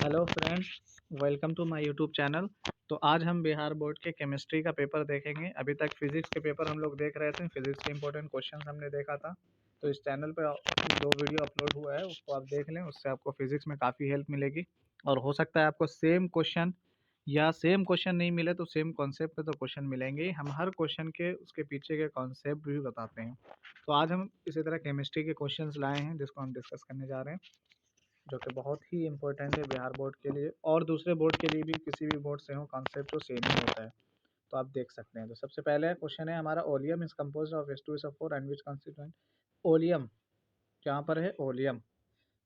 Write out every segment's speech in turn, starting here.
Hello friends, welcome to my YouTube channel. तो आज हम बिहार बोर्ड के केमिस्ट्री का पेपर देखेंगे। अभी तक फिजिक्स के पेपर हम लोग देख रहे थे, फिजिक्स के इंपॉर्टेंट क्वेश्चन हमने देखा था। तो इस चैनल पे दो वीडियो अपलोड हुआ है, उसको आप देख लें, उससे आपको फिजिक्स में काफ़ी हेल्प मिलेगी। और हो सकता है आपको सेम क्वेश्चन या सेम क्वेश्चन नहीं मिले तो सेम कॉन्सेप्ट पे तो क्वेश्चन मिलेंगे ही। हम हर क्वेश्चन के उसके पीछे के कॉन्सेप्ट भी बताते हैं। तो आज हम इसी तरह केमिस्ट्री के क्वेश्चंस लाए हैं जिसको हम डिस्कस करने जा रहे हैं, जो कि बहुत ही इंपॉर्टेंट है बिहार बोर्ड के लिए और दूसरे बोर्ड के लिए भी। किसी भी बोर्ड से हो कॉन्सेप्ट तो सेम ही होता है, तो आप देख सकते हैं। तो सबसे पहले क्वेश्चन है हमारा, oleum is compose of H2SO4 and which constituent. Oleum जहाँ पर है ओलियम,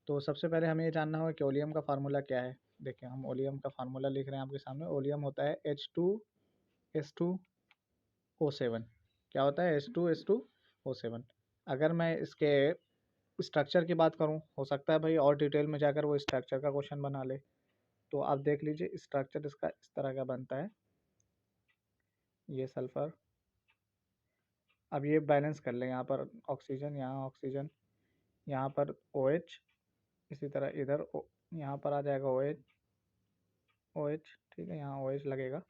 तो सबसे पहले हमें ये जानना होगा कि ओलियम का फार्मूला क्या है। देखिए, हम ओलियम का फार्मूला लिख रहे हैं आपके सामने। ओलियम होता है H2S2O7। क्या होता है? H2S2O7। अगर मैं इसके स्ट्रक्चर की बात करूं, हो सकता है भाई और डिटेल में जाकर वो स्ट्रक्चर का क्वेश्चन बना ले। तो आप देख लीजिए, स्ट्रक्चर इसका इस तरह का बनता है, ये सल्फर। अब ये बैलेंस कर लें, यहाँ पर ऑक्सीजन, यहाँ ऑक्सीजन, यहाँ पर OH, इसी तरह इधर यहाँ पर आ जाएगा OH। ठीक है, यहाँ OH लगेगा।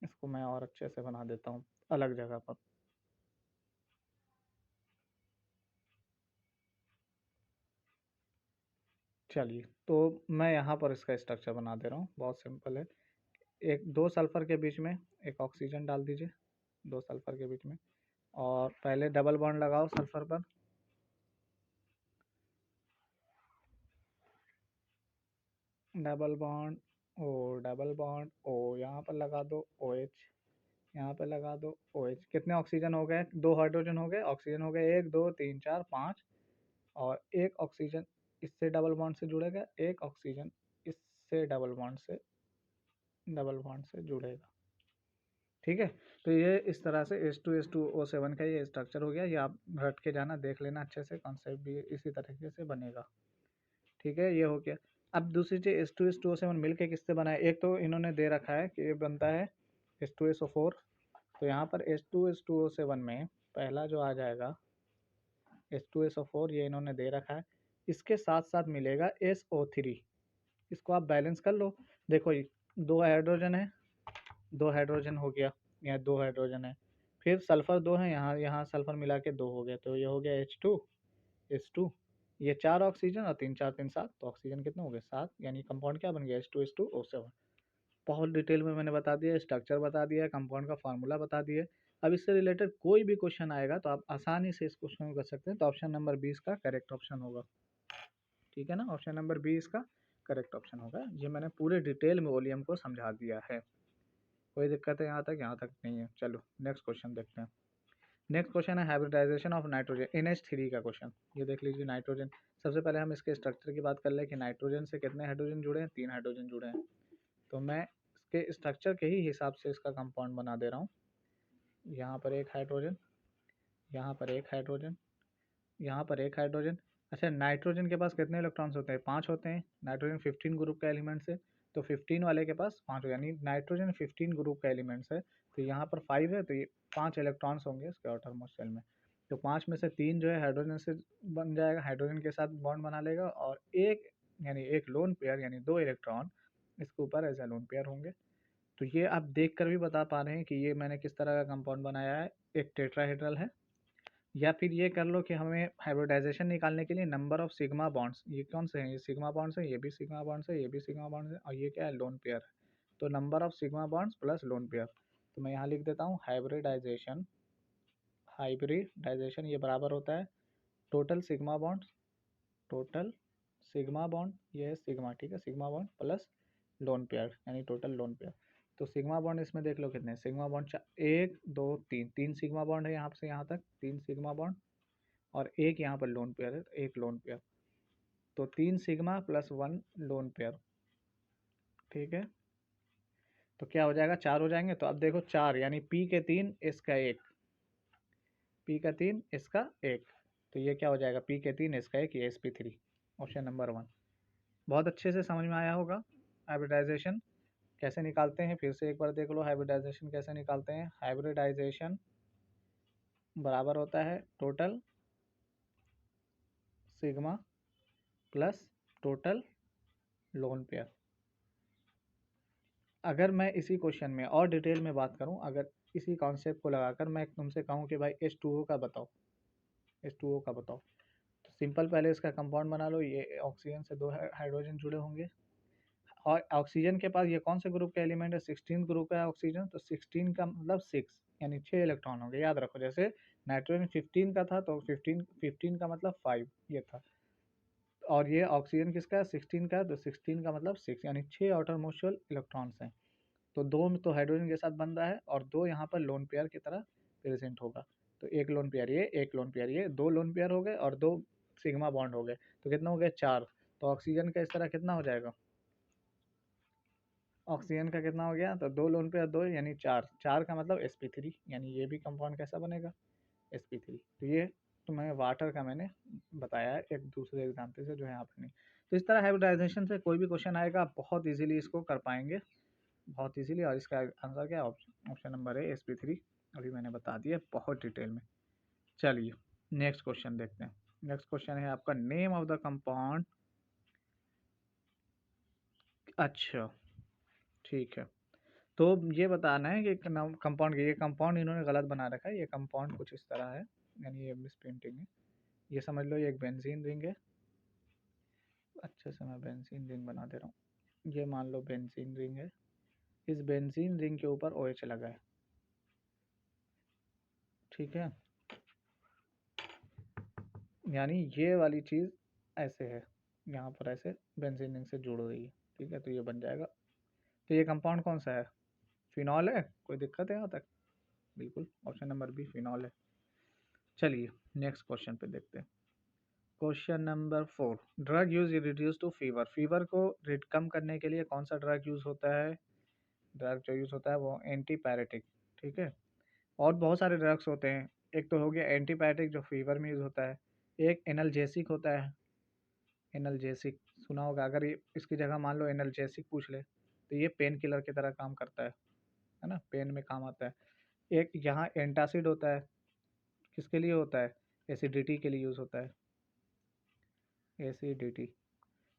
इसको मैं और अच्छे से बना देता हूँ अलग जगह पर। चलिए, तो मैं यहाँ पर इसका स्ट्रक्चर बना दे रहा हूँ, बहुत सिंपल है। दो सल्फर के बीच में एक ऑक्सीजन डाल दीजिए, दो सल्फर के बीच में, और पहले डबल बॉन्ड लगाओ सल्फर पर। Double bond double bond O, यहाँ पर लगा दो OH, यहाँ पे लगा दो OH। कितने ऑक्सीजन हो गए? दो हाइड्रोजन हो गए। ऑक्सीजन हो गए 1 2 3 4 5, और एक ऑक्सीजन इससे डबल बॉन्ड से जुड़ेगा, एक ऑक्सीजन इससे डबल बॉन्ड से जुड़ेगा। ठीक है, तो ये इस तरह से H2S2O7 का ये स्ट्रक्चर हो गया। ये आप रट के जाना, देख लेना अच्छे से, कॉन्सेप्ट भी इसी तरीके से बनेगा। ठीक है, ये हो गया। अब दूसरी चीज, H2S2O7 मिलके किससे बना है? एक तो इन्होंने दे रखा है कि ये बनता है H2SO4। तो यहाँ पर H2S2O7 में पहला जो आ जाएगा H2SO4, ये इन्होंने दे रखा है। इसके साथ साथ मिलेगा SO3। इसको आप बैलेंस कर लो। देखो, ये दो हाइड्रोजन है, दो हाइड्रोजन हो गया, यहाँ दो हाइड्रोजन है, फिर सल्फर दो है, यहाँ यहाँ सल्फर मिला के दो हो गया, तो ये हो गया H2। ये 4 ऑक्सीजन और 3 4 3 7, तो ऑक्सीजन कितने हो गए? 7। यानी कंपाउंड क्या बन गया? H2S2O7। बहुत डिटेल में मैंने बता दिया, स्ट्रक्चर बता दिया, कंपाउंड का फार्मूला बता दिया। अब इससे रिलेटेड कोई भी क्वेश्चन आएगा तो आप आसानी से इस क्वेश्चन को कर सकते हैं। तो ऑप्शन नंबर 20 का करेक्ट ऑप्शन होगा। ठीक है ना, ऑप्शन नंबर 20 का करेक्ट ऑप्शन होगा। ये मैंने पूरे डिटेल में वॉल्यूम को समझा दिया है। कोई दिक्कत है यहाँ तक? यहाँ तक नहीं है। चलो नेक्स्ट क्वेश्चन देखते हैं। नेक्स्ट क्वेश्चन है हाइब्रिडाइजेशन ऑफ नाइट्रोजन, NH3 का क्वेश्चन। ये देख लीजिए, नाइट्रोजन। सबसे पहले हम इसके स्ट्रक्चर की बात कर ले कि नाइट्रोजन से कितने हाइड्रोजन जुड़े हैं? 3 हाइड्रोजन जुड़े हैं। तो मैं इसके स्ट्रक्चर के ही हिसाब से इसका कंपाउंड बना दे रहा हूँ। यहाँ पर एक हाइड्रोजन, यहाँ पर एक हाइड्रोजन, यहाँ पर एक हाइड्रोजन। अच्छा, नाइट्रोजन के पास कितने इलेक्ट्रॉन्स होते हैं? 5 होते हैं। नाइट्रोजन 15 ग्रुप का एलिमेंट्स है, तो 15 वाले के पास 5, यानी नाइट्रोजन 15 ग्रुप का एलिमेंट्स है। तो यहाँ पर 5 है, तो ये 5 इलेक्ट्रॉन्स होंगे इसके आउटरमोस्ट शेल में। तो 5 में से 3 जो है हाइड्रोजन से बन जाएगा, हाइड्रोजन के साथ बॉन्ड बना लेगा, और एक यानी एक लोन पेयर यानी 2 इलेक्ट्रॉन इसके ऊपर एज ए लोन पेयर होंगे। तो ये आप देख कर भी बता पा रहे हैं कि ये मैंने किस तरह का कंपाउंड बनाया है, एक टेट्राहेड्रल है। या फिर ये कर लो कि हमें हाइब्रिडाइजेशन निकालने के लिए नंबर ऑफ सिग्मा बॉन्ड्स, ये कौन से हैं? ये सिग्मा बॉन्ड्स है, ये भी सिग्मा बॉन्ड्स है, ये भी सिग्मा बॉन्ड्स है, और ये क्या है? लोन पेयर है। तो number of sigma bonds plus lone pair. तो मैं यहाँ लिख देता हूँ हाइब्रिडाइजेशन ये बराबर होता है total sigma bonds, total sigma bond, ये है सिग्मा, ठीक है, sigma bond plus lone pair यानी टोटल लोन पेयर। तो सिग्मा बॉन्ड इसमें देख लो कितने सिग्मा बॉन्ड? 1 2 3, 3 सिग्मा बॉन्ड है यहाँ से यहाँ तक, 3 सिग्मा बॉन्ड, और एक यहाँ पर लोन पेयर है, एक लोन पेयर। तो 3 सिग्मा प्लस 1 लोन पेयर। ठीक है, तो क्या हो जाएगा? 4 हो जाएंगे। तो अब देखो, 4 यानी P के 3 इसका 1, P का 3 इसका 1, तो ये क्या हो जाएगा? P के 3 इसका 1, ये sp3। ऑप्शन नंबर 1 बहुत अच्छे से समझ में आया होगा। हाइब्रिडाइजेशन कैसे निकालते हैं फिर से एक बार देख लो। हाइब्रिडाइजेशन कैसे निकालते हैं? हाइब्रिडाइजेशन बराबर होता है total sigma plus total lone pair. अगर मैं इसी क्वेश्चन में और डिटेल में बात करूं, अगर इसी कॉन्सेप्ट को लगाकर मैं तुमसे कहूं कि भाई H2O का बताओ, H2O का बताओ, तो सिंपल पहले इसका कंपाउंड बना लो। ये ऑक्सीजन से दो हाइड्रोजन जुड़े होंगे, और ऑक्सीजन के पास ये कौन से ग्रुप का एलिमेंट है, 16 ग्रुप का है ऑक्सीजन, तो 16 का मतलब 6 यानी 6 इलेक्ट्रॉन होंगे। याद रखो, जैसे नाइट्रोजन 15 का था तो 15 का मतलब 5 ये था, और ये ऑक्सीजन किसका है, 16 का है, तो 16 का मतलब 6 यानी 6 आउटर मोस्टल इलेक्ट्रॉन्स हैं। तो दो में तो हाइड्रोजन के साथ बन रहा है और दो यहाँ पर लोन पेयर की तरह प्रेजेंट होगा। तो एक लोन पेयर ये, एक लोन पेयर ये, दो लोन पेयर हो गए और दो सिग्मा बॉन्ड हो गए, तो कितना हो गया, 4। तो ऑक्सीजन का इस तरह कितना हो जाएगा, ऑक्सीजन का कितना हो गया, तो दो लोन पेयर दो यानी 4, 4 का मतलब sp3, यानी ये भी कंपाउंड कैसा बनेगा, sp3। तो ये तो मैं वाटर का मैंने बताया है एक दूसरे एग्जाम्पल से जो है यहाँ पर नहीं। तो इस तरह हाइब्रिडाइजेशन से कोई भी क्वेश्चन आएगा आप बहुत इजीली इसको कर पाएंगे, बहुत इजीली। और इसका आंसर क्या है, ऑप्शन नंबर है sp3, अभी मैंने बता दिया बहुत डिटेल में। चलिए नेक्स्ट क्वेश्चन देखते हैं। नेक्स्ट क्वेश्चन है आपका नेम ऑफ द कंपाउंड। अच्छा ठीक है, तो ये बताना है कि कंपाउंड, ये कंपाउंड इन्होंने गलत बना रखा है। ये कंपाउंड कुछ इस तरह है, यानी ये मिस प्रिंटिंग है। ये समझ लो ये एक बेंजीन रिंग है, अच्छे से मैं बेंजीन रिंग बना दे रहा हूँ। ये मान लो बेंजीन रिंग है, इस बेंजीन रिंग के ऊपर OH लगा है, ठीक है। यानी ये वाली चीज़ ऐसे है, यहाँ पर ऐसे बेंजीन रिंग से जुड़ रही है, ठीक है। तो ये बन जाएगा। तो ये कंपाउंड कौन सा है, फिनॉल है। कोई दिक्कत है यहाँ तक, बिल्कुल ऑप्शन नंबर बी फिनॉल है। चलिए नेक्स्ट क्वेश्चन पे देखते हैं। Question number 4, drug use reduce to fever. Fever को कम करने के लिए कौन सा ड्रग यूज होता है, ड्रग जो यूज होता है वो एंटीपायरेटिक, ठीक है। और बहुत सारे ड्रग्स होते हैं, एक तो हो गया एंटीपायरेटिक जो फीवर में यूज होता है, एक एनाल्जेसिक होता है। एनाल्जेसिक सुना होगा, अगर ये इसकी जगह मान लो एनाल्जेसिक पूछ ले तो ये पेन किलर की तरह काम करता है ना, पेन में काम आता है। एक यहाँ एंटासिड होता है, किसके लिए होता है, एसिडिटी के लिए यूज होता है, एसिडिटी।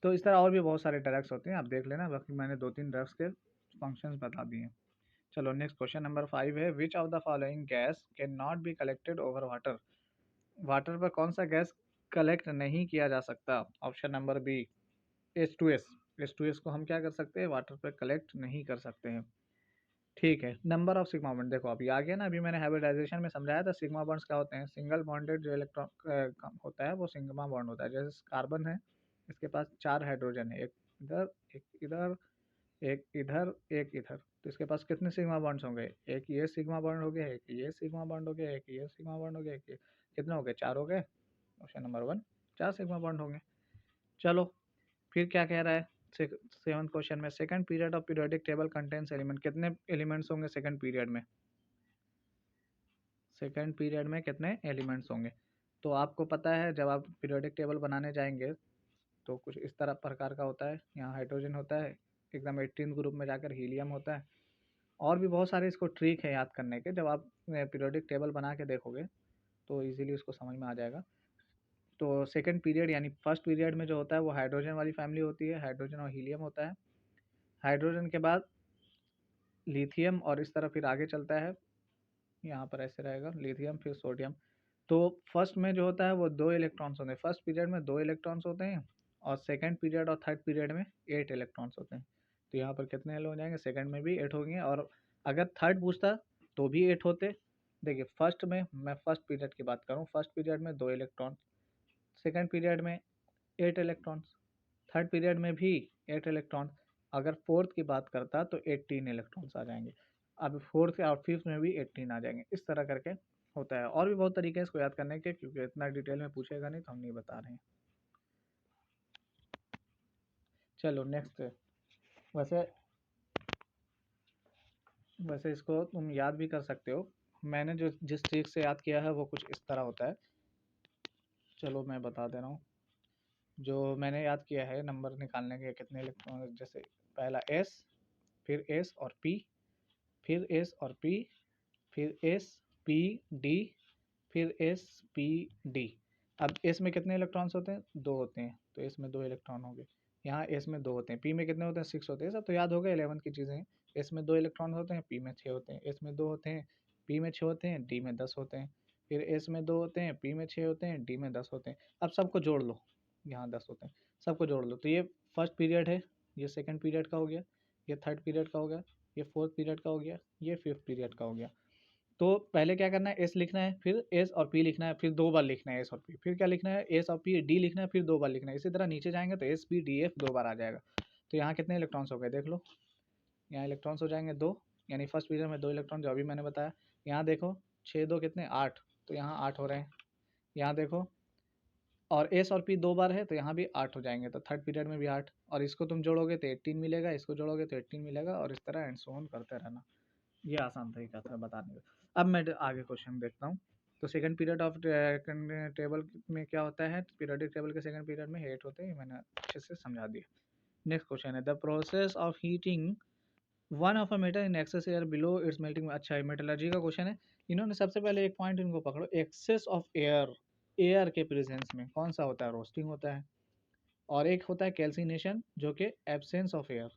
तो इस तरह और भी बहुत सारे ड्रग्स होते हैं, आप देख लेना, बाकी मैंने 2-3 ड्रग्स के फंक्शंस बता दिए। चलो नेक्स्ट क्वेश्चन नंबर 5 है, which of the following gas can not be collected over water. Water पर कौन सा गैस कलेक्ट नहीं किया जा सकता, option number B H2S। H2S को हम क्या कर सकते हैं, वाटर पर कलेक्ट नहीं कर सकते हैं, ठीक है। नंबर ऑफ सिग्मा बॉन्ड, देखो अभी आ गया ना, अभी मैंने हाइब्रिडाइजेशन में समझाया था सिग्मा बॉन्ड्स क्या होते हैं। सिंगल बॉन्डेड जो इलेक्ट्रॉन होता है वो सिग्मा बॉन्ड होता है। जैसे कार्बन है, इसके पास 4 हाइड्रोजन है, एक इधर, एक इधर, एक इधर, एक इधर, तो इसके पास कितने सिग्मा बॉन्ड्स होंगे, एक ये सिग्मा बॉन्ड हो गया, एक ये सिग्मा बॉन्ड हो गया, एक ये सिग्मा बॉन्ड हो गया, एक ये, कितने हो गए, 4 हो गए। ऑप्शन नंबर 1, 4 सिग्मा बॉन्ड होंगे। चलो फिर क्या कह रहा है, सेवंथ क्वेश्चन में, second period of periodic table contains element, कितने एलिमेंट्स होंगे सेकंड पीरियड में, सेकंड पीरियड में कितने एलिमेंट्स होंगे। तो आपको पता है जब आप पीरियोडिक टेबल बनाने जाएंगे तो कुछ इस तरह प्रकार का होता है, यहाँ हाइड्रोजन होता है, एकदम 18 ग्रुप में जाकर हीलियम होता है, और भी बहुत सारे इसको ट्रिक है याद करने के। जब आप पीरियोडिक टेबल बना के देखोगे तो इजीली उसको समझ में आ जाएगा। तो सेकंड पीरियड यानी फर्स्ट पीरियड में जो होता है वो हाइड्रोजन वाली फैमिली होती है, हाइड्रोजन और हीलियम होता है। हाइड्रोजन के बाद लिथियम और इस तरह फिर आगे चलता है, यहाँ पर ऐसे रहेगा लिथियम फिर सोडियम। तो फर्स्ट में जो होता है वो 2 इलेक्ट्रॉन्स होते हैं, फर्स्ट पीरियड में 2 इलेक्ट्रॉन्स होते हैं, और सेकंड पीरियड और थर्ड पीरियड में 8 इलेक्ट्रॉन्स होते हैं। तो यहाँ पर कितने हो जाएंगे, सेकंड में भी 8 होंगे, और अगर थर्ड पूछता तो भी 8 होते। देखिए फर्स्ट में, मैं फर्स्ट पीरियड की बात करूँ, फर्स्ट पीरियड में 2 इलेक्ट्रॉन, सेकंड पीरियड में 8 इलेक्ट्रॉन्स, थर्ड पीरियड में भी 8 इलेक्ट्रॉन, अगर फोर्थ की बात करता तो 18 इलेक्ट्रॉन्स आ जाएंगे। अब फोर्थ और फिफ्थ में भी 18 आ जाएंगे, इस तरह करके होता है। और भी बहुत तरीके हैं इसको याद करने के, क्योंकि इतना डिटेल में पूछेगा नहीं तो हम नहीं बता रहे हैं। चलो नेक्स्ट, वैसे वैसे इसको तुम याद भी कर सकते हो, मैंने जो जिस ट्रिक से याद किया है वो कुछ इस तरह होता है। चलो मैं बता दे रहा हूँ, जो मैंने याद किया है नंबर निकालने के कितने इलेक्ट्रॉन, जैसे पहला S, फिर S और P, फिर S और P, फिर S P D, फिर S P D। अब S में कितने इलेक्ट्रॉन्स होते हैं, 2 होते हैं, तो S में 2 इलेक्ट्रॉन होंगे। यहाँ एस में 2 होते हैं, पी में कितने होते हैं 6 होते हैं, सब तो याद हो गए 11 की चीज़ें हैं। एस में 2 इलेक्ट्रॉन होते हैं, पी में 6 होते हैं, एस में 2 होते हैं, पी में 6 होते हैं, डी में 10 होते हैं, फिर एस में 2 होते हैं, पी में 6 होते हैं, डी में 10 होते हैं। अब सबको जोड़ लो, यहाँ 10 होते हैं, सबको जोड़ लो तो ये फर्स्ट पीरियड है, ये सेकंड पीरियड का हो गया, ये थर्ड पीरियड का हो गया, ये फोर्थ पीरियड का हो गया, ये फिफ्थ पीरियड का हो गया। तो पहले क्या करना है, एस लिखना है, फिर एस और पी लिखना है, फिर 2 बार लिखना है एस और पी, फिर क्या लिखना है, एस और पी डी लिखना है, फिर 2 बार लिखना है। इसी तरह नीचे जाएंगे तो एस पी डी एफ 2 बार आ जाएगा। तो यहाँ कितने इलेक्ट्रॉन्स हो गए देख लो, यहाँ इलेक्ट्रॉन्स हो जाएंगे 2, यानी फर्स्ट पीरियड में 2 इलेक्ट्रॉन जो अभी मैंने बताया। यहाँ देखो 6 2 कितने 8, तो यहाँ 8 हो रहे हैं। यहाँ देखो और एस और पी 2 बार है तो यहाँ भी 8 हो जाएंगे, तो थर्ड पीरियड में भी 8, और इसको तुम जोड़ोगे तो 18 मिलेगा, इसको जोड़ोगे तो 18 मिलेगा, और इस तरह एंड सो ऑन करते रहना। ये आसान तरीका था बताने का। अब मैं आगे क्वेश्चन देखता हूँ। तो सेकंड पीरियड ऑफ टेबल में क्या होता है, पीरियोडिक टेबल के सेकंड पीरियड में 8 होते हैं, मैंने अच्छे से समझा दिया। नेक्स्ट क्वेश्चन है, the process of heating one of a metal in excess air below it's melting. अच्छा है, मेटलर्जी का क्वेश्चन है। इन्होंने सबसे पहले एक पॉइंट इनको पकड़ो, एक्सेस ऑफ एयर, एयर के प्रेजेंस में कौन सा होता है, रोस्टिंग होता है, और एक होता है कैल्सिनेशन जो कि एब्सेंस ऑफ एयर,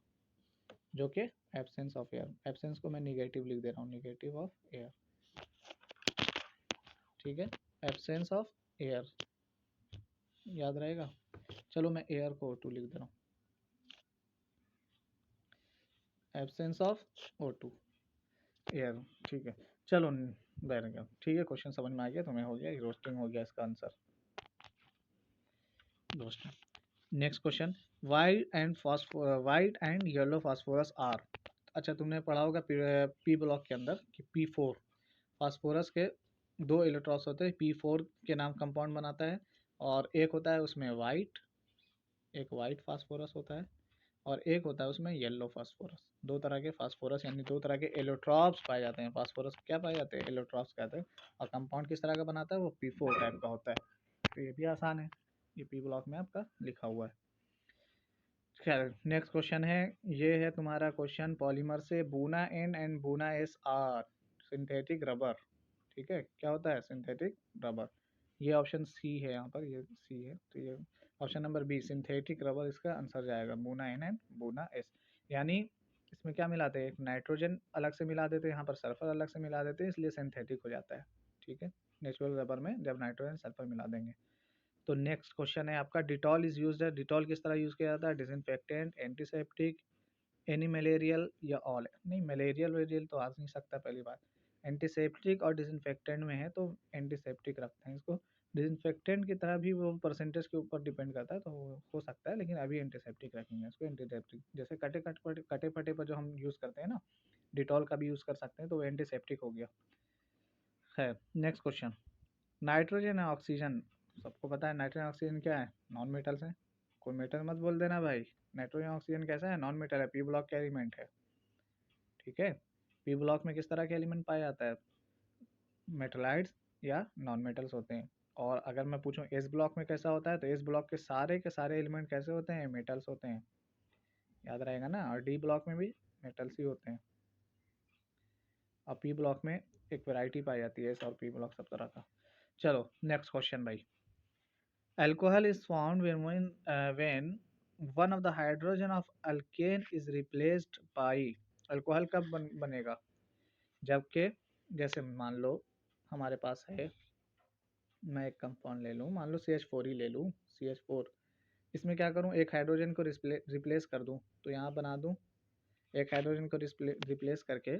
जो कि एब्सेंस ऑफ एयर, एब्सेंस को मैं निगेटिव लिख दे रहा हूँ, निगेटिव ऑफ एयर, ठीक है, एब्सेंस ऑफ एयर याद रहेगा। चलो मैं एयर को O2 लिख दे रहा हूँ, एब्सेंस ऑफ O2 एयर, ठीक है। चलो बैठ गया, ठीक है, क्वेश्चन समझ में आ गया तुम्हें, हो गया रोस्टिंग, हो गया इसका answer roasting. Next question, white and yellow phosphorus are. अच्छा तुमने पढ़ा होगा पी ब्लॉक के अंदर कि P4 फास्फोरस के 2 इलेक्ट्रॉन्स होते हैं, P4 के नाम कंपाउंड बनाता है, और एक होता है उसमें वाइट, एक वाइट फास्फोरस होता है, और एक होता है उसमें येलो फास्फोरस। 2 तरह के फास्फोरस यानी 2 तरह के एलोट्रॉप्स पाए जाते हैं, फास्फोरस क्या पाए जाते हैं, एलोट्रॉप्स कहते हैं, और कंपाउंड किस तरह का बनाता है, वो P4 टाइप का होता है। तो ये भी आसान है, ये पी ब्लॉक में आपका लिखा हुआ है। खैर नेक्स्ट क्वेश्चन है, ये है तुम्हारा क्वेश्चन, पॉलीमर से buna N and buna S are synthetic rubber, ठीक है, क्या होता है सिंथेटिक रबर। ये ऑप्शन सी है, यहाँ पर ये सी है, तो ये option number B synthetic rubber इसका आंसर जाएगा, buna N and buna S. यानी इसमें क्या मिलाते हैं, एक नाइट्रोजन अलग से मिला देते हैं, यहाँ पर सल्फर अलग से मिला देते हैं, इसलिए सिंथेटिक हो जाता है, ठीक है। नेचुरल रबर में जब नाइट्रोजन सल्फर मिला देंगे। तो नेक्स्ट क्वेश्चन है आपका, डिटॉल इज यूज्ड है, डिटॉल किस तरह यूज़ किया जाता है, डिसइंफेक्टेंट, एंटीसेप्टिक, एनी मलेरियल या ऑल। नहीं मलेरियल वेरियल तो आ नहीं सकता पहली बात, एंटीसेप्टिक और डिसइंफेक्टेंट में है तो एंटीसेप्टिक रखते हैं इसको। डिसइंफेक्टेंट की तरह भी वो परसेंटेज के ऊपर डिपेंड करता है, तो हो सकता है, लेकिन अभी एंटीसेप्टिक रखेंगे इसको, एंटीसेप्टिक जैसे कटे फटे पर जो हम यूज़ करते हैं ना, डिटॉल का भी यूज़ कर सकते हैं, तो वो एंटीसेप्टिक हो गया। है नेक्स्ट क्वेश्चन, नाइट्रोजन और ऑक्सीजन, सबको पता है नाइट्रोजन ऑक्सीजन क्या है, नॉन मेटल्स हैं, कोई मेटल मत बोल देना भाई। नाइट्रोजन ऑक्सीजन कैसा है, नॉन मेटल है, पी ब्लॉक का एलिमेंट है, ठीक है। पी ब्लॉक में किस तरह के एलिमेंट पाया जाता है, मेटलाइड्स या नॉन मेटल्स होते हैं। और अगर मैं पूछूं एस ब्लॉक में कैसा होता है, तो एस ब्लॉक के सारे एलिमेंट कैसे होते हैं, मेटल्स होते हैं, याद रहेगा ना। और डी ब्लॉक में भी मेटल्स ही होते हैं, और पी ब्लॉक में एक वैरायटी पाई जाती है, एस और पी ब्लॉक सब तरह का। चलो नेक्स्ट क्वेश्चन भाई, alcohol is formed when one of the hydrogen of alkane is replaced by, alcohol कब बनेगा, जबकि जैसे मान लो हमारे पास है, मैं एक कंपाउंड ले लूँ, मान लो CH4 ही ले लूँ, CH4, इसमें क्या करूँ, एक हाइड्रोजन को रिप्लेस कर दूँ, तो यहाँ बना दूँ, एक हाइड्रोजन को रिप्लेस करके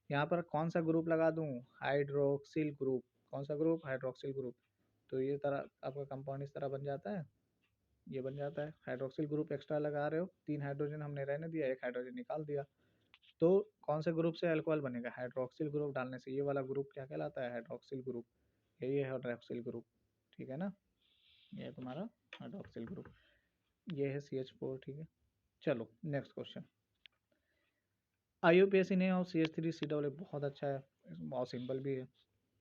यहाँ पर कौन सा ग्रुप लगा दूँ, हाइड्रोक्सिल ग्रुप, कौन सा ग्रुप, हाइड्रोक्सिल ग्रुप। तो ये तरह आपका कंपाउंड इस तरह बन जाता है, ये बन जाता है। हाइड्रोक्सिल ग्रुप एक्स्ट्रा लगा रहे हो, 3 हाइड्रोजन हमने रहने दिया, एक हाइड्रोजन निकाल दिया, तो कौन से ग्रुप से अल्कोहल बनेगा, हाइड्रोक्सिल ग्रुप डालने से। ये वाला ग्रुप क्या कहलाता है, हाइड्रोक्सिल ग्रुप, यही है हाइड्रोक्सिल ग्रुप, ठीक है ना, ये है तुम्हारा हाइड्रोक्सिल ग्रुप, ये है CH4, ठीक है। चलो next question, IUPAC name of CH3COO, बहुत अच्छा है, बहुत सिंपल भी है,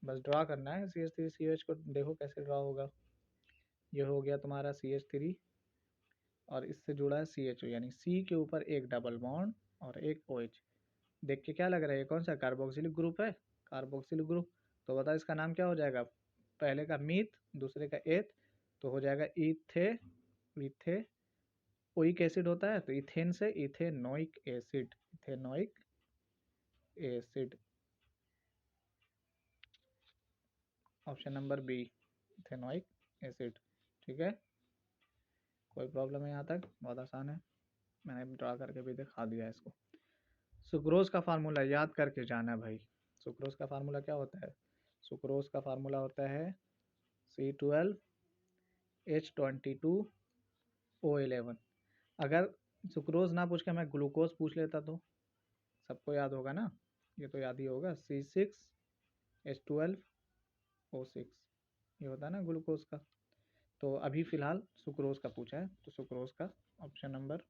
बस ड्रा करना है CH3CH को, देखो कैसे ड्रा होगा। ये हो गया तुम्हारा CH3 और इससे जुड़ा है CHO, यानी C के ऊपर एक डबल बॉन्ड और एक OH। देख के क्या लग रहा है, ये कौन सा कार्बोक्सिलिक ग्रुप है, कार्बोक्सिलिक ग्रुप। तो बता इसका नाम क्या हो जाएगा, पहले का मीथ, दूसरे का एथ, तो हो जाएगा इथे, इथे ओइक एसिड होता है, तो इथेन से ethanoic acid, ethanoic acid, option number B, ethanoic acid. ठीक है, कोई प्रॉब्लम है यहाँ तक? बहुत आसान है, मैंने ड्रा करके भी दिखा दिया इसको। सुक्रोज का फार्मूला याद करके जाना है भाई। सुक्रोज का फार्मूला क्या होता है? सुक्रोज का फार्मूला होता है C12H22O11। अगर सुक्रोज ना पूछ के मैं ग्लूकोज पूछ लेता तो सबको याद होगा ना, ये तो याद ही होगा, C6H12O6, ये होता है ना ग्लूकोज का। तो अभी फिलहाल सुक्रोज का पूछा है, तो सुक्रोज का ऑप्शन नंबर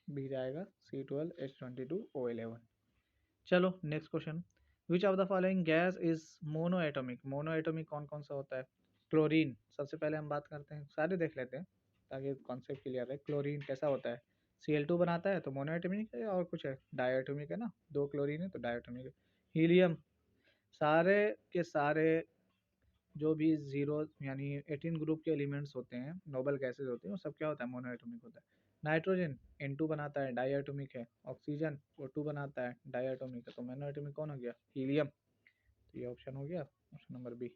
बी जाएगा, C12H22O11। चलो next question, which of the following gas is mono atomic? Mono atomic कौन कौन सा होता है? क्लोरीन, सबसे पहले हम बात करते हैं, सारे देख लेते हैं ताकि कॉन्सेप्ट क्लियर रहे। क्लोरीन कैसा होता है? Cl2 बनाता है, तो मोनो एटोमिक है, और कुछ है डायटोमिक है ना, दो क्लोरीन है तो डायटोमिक है। हीलियम, सारे के सारे जो भी जीरो यानी 18 ग्रुप के एलिमेंट्स होते हैं, नोबल गैसेज होते हैं, वो सब क्या होता है? मोनो एटोमिक होता है। नाइट्रोजन N2 बनाता है, डाई एटोमिक है। ऑक्सीजन O2 बनाता है, डाई एटोमिक है। तो मोनो एटोमिक कौन हो गया? हीलियम। तो ये ऑप्शन हो गया ऑप्शन नंबर बी।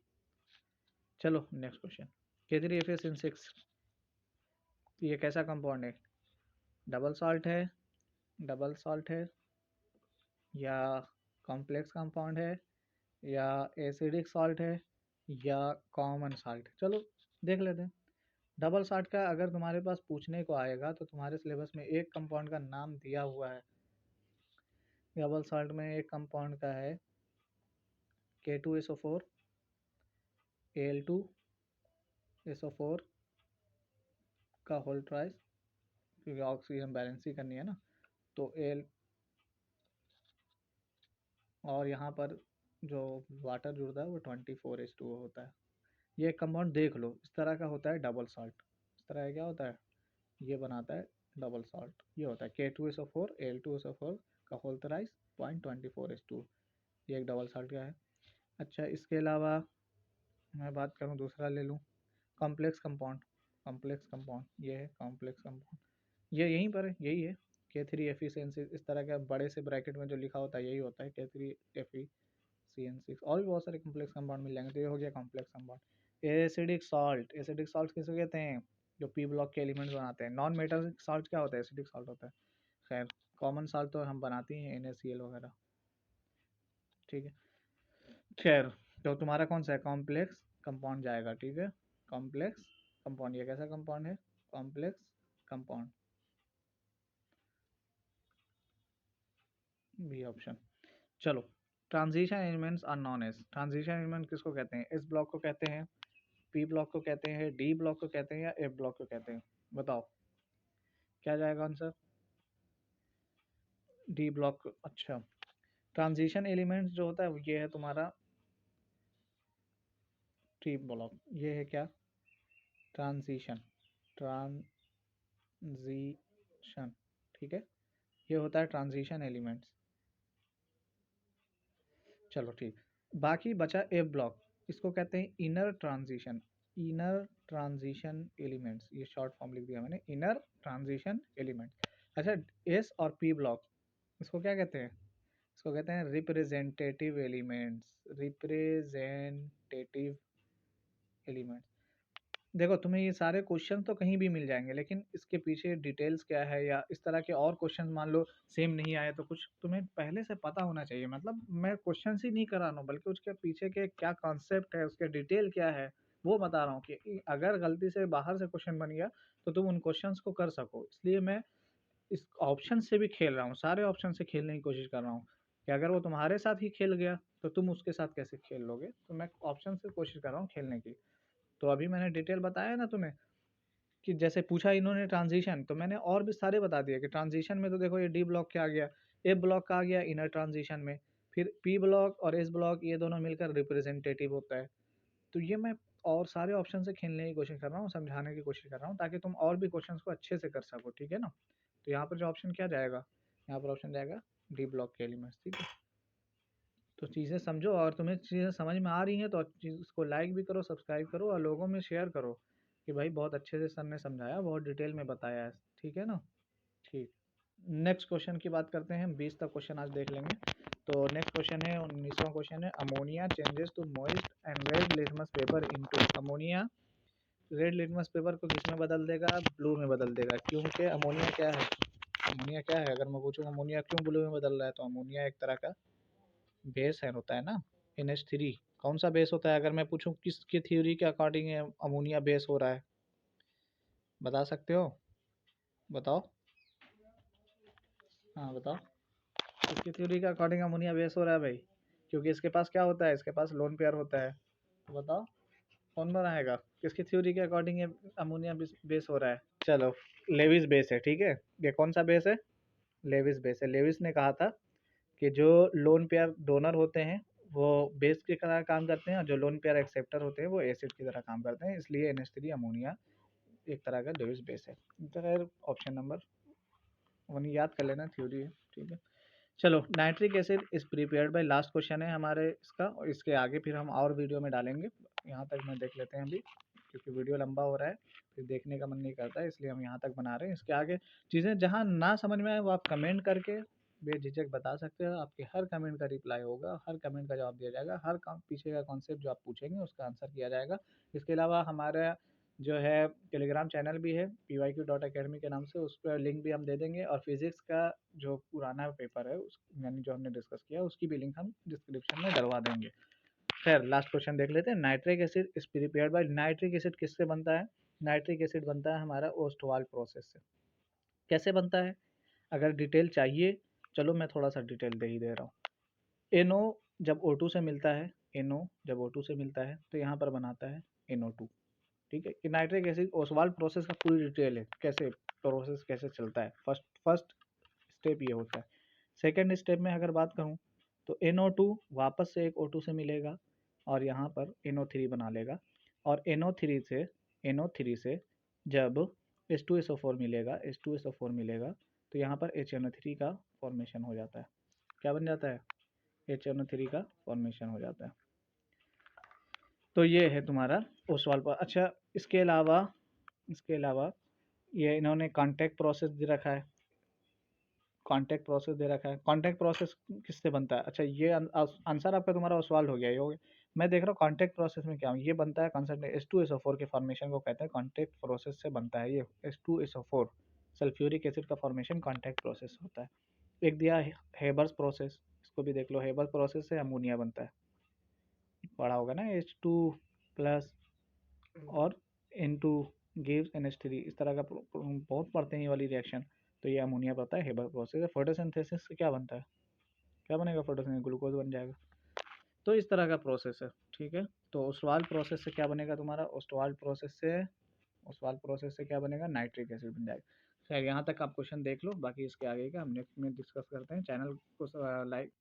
चलो नेक्स्ट क्वेश्चन, K3FeSN6, ये कैसा कंपाउंड है? डबल सॉल्ट है, डबल सॉल्ट है, या कॉम्प्लेक्स कंपाउंड है, या एसिडिक सॉल्ट है, या कॉमन सॉल्ट है? चलो देख लेते हैं। डबल सॉल्ट का अगर तुम्हारे पास पूछने को आएगा तो तुम्हारे सिलेबस में एक कंपाउंड का नाम दिया हुआ है। डबल सॉल्ट में एक कंपाउंड का है K2SO4 Al2SO4 का होल ट्राइस, क्योंकि ऑक्सीजन बैलेंस ही करनी है ना, तो एल, और यहाँ पर जो वाटर जुड़ता है वो 24H2O होता है। ये कंपाउंड देख लो, इस तरह का होता है डबल सॉल्ट। इस तरह का क्या होता है? ये बनाता है डबल सॉल्ट, ये होता है K2SO4 Al2SO4 का होल थराइस 0.24H2। ये एक डबल सॉल्ट का है। अच्छा, इसके अलावा मैं बात करूँ, दूसरा ले लूँ, कॉम्प्लेक्स कंपाउंड। कॉम्प्लेक्स कंपाउंड ये है कॉम्प्लेक्स कंपाउंड, ये यहीं पर है, यही है K3FeCN6। इस तरह का बड़े से ब्रैकेट में जो लिखा होता है यही होता है K3FeCN6। और भी बहुत सारे कॉम्प्लेक्स कंपाउंड मिल जाएंगे, तो ये हो गया complex compound. Acidic salt, acidic salt किसे कहते हैं? जो पी ब्लॉक के एलिमेंट्स बनाते हैं। नॉन मेटालिक सॉल्ट क्या होता है? एसिडिक सॉल्ट होता है। खैर, कॉमन सॉल्ट तो हम बनाते हैं NaCl वगैरह। ठीक है, खैर, तो तुम्हारा कौन सा है? कॉम्प्लेक्स कंपाउंड जाएगा। ठीक है, कॉम्प्लेक्स कंपाउंड, ये कैसा कंपाउंड है? Complex compound, B option. चलो, transition elements are known as, transition element किसको कहते हैं? एस ब्लॉक को कहते हैं, पी ब्लॉक को कहते हैं, डी ब्लॉक को कहते हैं, या एफ ब्लॉक को कहते हैं? बताओ क्या जाएगा आंसर? D block. अच्छा, ट्रांजिशन एलिमेंट्स जो होता है ये है तुम्हारा टी ब्लॉक, ये है क्या? ट्रांजिशन, ट्रांजिशन, ठीक है, ये होता है ट्रांजिशन एलिमेंट्स। चलो ठीक, बाकी बचा एफ ब्लॉक, इसको कहते हैं inner transition, inner transition elements, ये शॉर्ट फॉर्म लिख दिया मैंने, इनर ट्रांजिशन एलिमेंट। अच्छा, एस और पी ब्लॉक, इसको क्या कहते हैं? इसको कहते हैं रिप्रेजेंटेटिव एलिमेंट्स, रिप्रेजेंटेटिव एलिमेंट्स। देखो, तुम्हें ये सारे क्वेश्चन तो कहीं भी मिल जाएंगे, लेकिन इसके पीछे डिटेल्स क्या है, या इस तरह के और क्वेश्चन मान लो सेम नहीं आए, तो कुछ तुम्हें पहले से पता होना चाहिए। मतलब मैं क्वेश्चन ही नहीं करा रहा हूँ, बल्कि उसके पीछे के क्या कॉन्सेप्ट है, उसके डिटेल क्या है, वो बता रहा हूँ कि अगर गलती से बाहर से क्वेश्चन बन गया तो तुम उन क्वेश्चंस को कर सको। इसलिए मैं इस ऑप्शन से भी खेल रहा हूँ, सारे ऑप्शन से खेलने की कोशिश कर रहा हूँ, कि अगर वो तुम्हारे साथ ही खेल गया तो तुम उसके साथ कैसे खेल लोगे। तो मैं ऑप्शन से कोशिश कर रहा हूँ खेलने की। तो अभी मैंने डिटेल बताया ना तुम्हें, कि जैसे पूछा इन्होंने ट्रांजिशन, तो मैंने और भी सारे बता दिए कि ट्रांजिशन में तो देखो ये डी ब्लॉक क्या आ गया, ए ब्लॉक का आ गया इनर ट्रांजिशन में, फिर पी ब्लॉक और एस ब्लॉक ये दोनों मिलकर रिप्रेजेंटेटिव होता है। तो ये मैं और सारे ऑप्शन से खेलने की कोशिश कर रहा हूँ, समझाने की कोशिश कर रहा हूँ, ताकि तुम और भी क्वेश्चंस को अच्छे से कर सको। ठीक है ना? तो यहाँ पर जो ऑप्शन क्या जाएगा? यहाँ पर ऑप्शन जाएगा डी ब्लॉक के एलिमेंट्स। ठीक है, तो चीज़ें समझो, और तुम्हें चीज़ें समझ में आ रही हैं तो इसको लाइक भी करो, सब्सक्राइब करो, और लोगों में शेयर करो कि भाई बहुत अच्छे से सर ने समझाया, बहुत डिटेल में बताया है। ठीक है ना। ठीक, नेक्स्ट क्वेश्चन की बात करते हैं। हम 20 तक क्वेश्चन आज देख लेंगे। तो नेक्स्ट क्वेश्चन है 19वां क्वेश्चन है, ammonia changes to moist and red litmus paper into. Ammonia red litmus paper को किस में बदल देगा? ब्लू में बदल देगा। क्योंकि अमोनिया क्या है? अमोनिया क्या है? अगर मैं पूछूं अमोनिया क्यों ब्लू में बदल रहा है, तो अमोनिया एक तरह का बेस है, होता है ना, NH3। कौन सा बेस होता है? अगर मैं पूछूं किसकी थ्योरी के अकॉर्डिंग अमोनिया बेस हो रहा है, बता सकते हो? बताओ, हाँ बताओ, किसकी थ्योरी के अकॉर्डिंग अमोनिया बेस हो रहा है भाई? क्योंकि इसके पास क्या होता है? इसके पास लोन पेयर होता है। तो बताओ कौन बनाएगा? किसकी थ्योरी के अकॉर्डिंग ये अमोनिया बेस हो रहा है? चलो, लेविस बेस है, ठीक है। ये कौन सा बेस है? लेविस बेस है। लेविस ने कहा था कि जो लोन पेयर डोनर होते हैं वो बेस की तरह काम करते हैं, और जो लोन पेयर एक्सेप्टर होते हैं वो एसिड की तरह काम करते हैं, इसलिए NH3 अमोनिया एक तरह का लेविस बेस है। तो ऑप्शन नंबर 1 याद कर लेना, थ्योरी है, ठीक है। चलो, nitric acid is prepared by, last question है हमारे इसका, और इसके आगे फिर हम और वीडियो में डालेंगे। यहाँ तक मैं देख लेते हैं अभी, क्योंकि वीडियो लंबा हो रहा है, फिर देखने का मन नहीं करता है, इसलिए हम यहाँ तक बना रहे हैं। इसके आगे चीज़ें जहाँ ना समझ में आए वो आप कमेंट करके बेझिझक बता सकते हो। आपके हर कमेंट का रिप्लाई होगा, हर कमेंट का जवाब दिया जाएगा, हर पीछे का कॉन्सेप्ट जो आप पूछेंगे उसका आंसर किया जाएगा। इसके अलावा हमारा जो है टेलीग्राम चैनल भी है pyq.academy के नाम से, उस पर लिंक भी हम दे देंगे, और फिजिक्स का जो पुराना पेपर है उस यानी जो हमने डिस्कस किया उसकी भी लिंक हम डिस्क्रिप्शन में डलवा देंगे। खैर, लास्ट क्वेश्चन देख लेते हैं। Nitric acid is prepared by, nitric acid किससे बनता है? नाइट्रिक एसिड बनता है हमारा ओस्टवाल्ड प्रोसेस से। कैसे बनता है? अगर डिटेल चाहिए, चलो मैं थोड़ा सा डिटेल दे ही दे रहा हूँ। NO जब O2 से मिलता है, NO जब O2 से मिलता है तो यहाँ पर बनाता है NO2, ठीक है। कि नाइट्रिक एसिड ओसवाल्ड प्रोसेस का पूरी डिटेल है, कैसे प्रोसेस कैसे चलता है। फर्स्ट स्टेप ये होता है। सेकेंड स्टेप में अगर बात करूँ तो NO2 वापस से एक O2 से मिलेगा और यहाँ पर NO3 बना लेगा, और NO3 से जब H2SO4 मिलेगा, H2SO4 मिलेगा तो यहाँ पर HNO3 का फॉर्मेशन हो जाता है। क्या बन जाता है? HNO3 का फॉर्मेशन हो जाता है। तो ये है तुम्हारा ओसवाल्ड पर। अच्छा, इसके अलावा ये इन्होंने कांटेक्ट प्रोसेस दे रखा है। कांटेक्ट प्रोसेस किससे बनता है? अच्छा, ये आंसर आपका तुम्हारा ओसवाल्ड हो गया, ये हो गया। मैं देख रहा हूँ कांटेक्ट प्रोसेस में क्या हूँ, ये बनता है कंसर्ट H2SO4 के फॉर्मेशन को कहते हैं कांटेक्ट प्रोसेस से बनता है ये H2SO4। सल्फ्यूरिक एसिड का फॉर्मेशन कांटेक्ट प्रोसेस होता है। एक दिया है हेबर्स प्रोसेस, इसको भी देख लो। हेबर्स प्रोसेस से अमोनिया बनता है, पढ़ा होगा ना, H2+ और N2 गिव्स NH3, इस तरह का बहुत पढ़ते हैं ये वाली रिएक्शन। तो ये अमोनिया बनता है हेबर प्रोसेस है। फोटोसिंथेसिस से क्या बनता है? क्या बनेगा? फोटोसिंथेसिस ग्लूकोज बन जाएगा। तो इस तरह का प्रोसेस है, ठीक है। तो ओस्वाल्ड प्रोसेस से क्या बनेगा तुम्हारा? ओस्वाल्ड प्रोसेस से क्या बनेगा? नाइट्रिक एसिड बन जाएगा। खैर, यहाँ तक आप क्वेश्चन देख लो, बाकी इसके आगे का हम नेक्स्ट में डिस्कस करते हैं। चैनल को लाइक